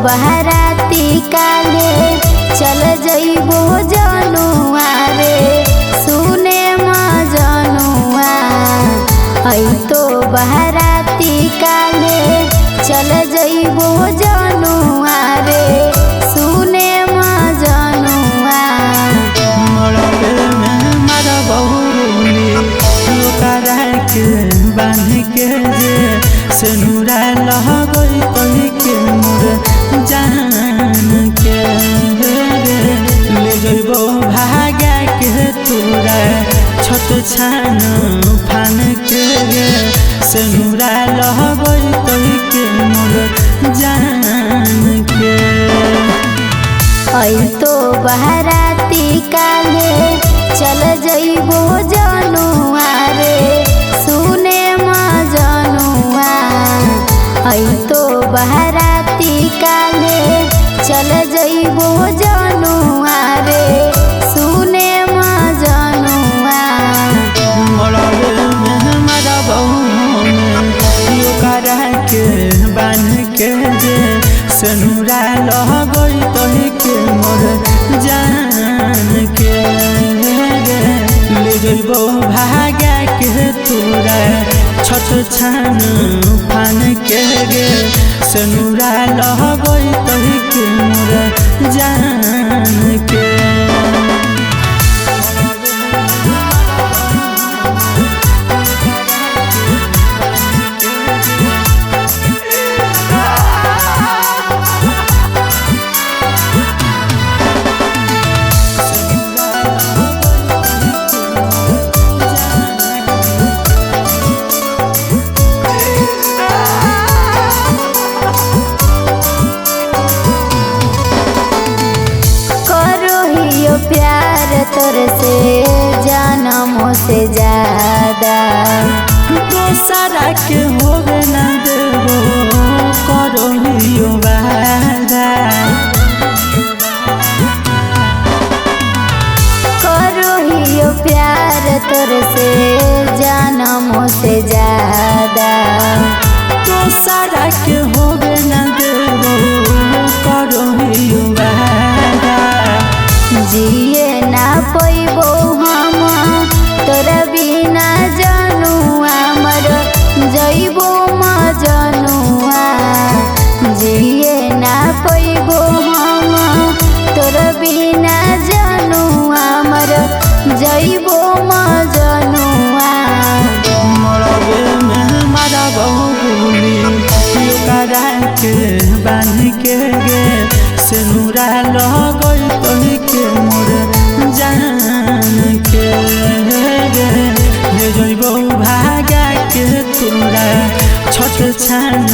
बहराती काले चल जइबो जनुआ रे सुने मजनुआ तो बहराती काले चल जइबो जनुआ रे सुने मजनुआ मारा बहुली लोकारा के बांध के जे सेनुरा लह गई कही के मोर जान के ले जइबो भागा के तोरा छत छान फान के सेनुरा लह गई कही के मोर जान के तो बहराती काले चल जइबो जनुआ रे सुने मजनुआ तो बहराती काले चल जइबो जनुआ रे सुने मजनुआ मारा बहु लोकारा के बांध के जे सेनुरा लह गई कही के मोर जान के ले जइबो भागा के तोरा छत छान फान के गे सेनुरा लह गई कही के मोर जान के प्यार तोर से जानमों से ज्यादा दोसरा के होवे न देबो करो हियो वादा करो हियो प्यार तोर से जानमों से ज्यादा दोसरा के होवे न देबो करो हियो वादा जिए ना पैबो हम तोरा बिना जनुआ मर जइबो मजनुआ जिए ना पैबो हम तोरा बिना जनुआ मर जइबो मजनुआ मारा बहुली लोकारा के बांध के गे सेनुरा लह गई कही के मोर जान के ले जइबो भागा के तोरा छत छान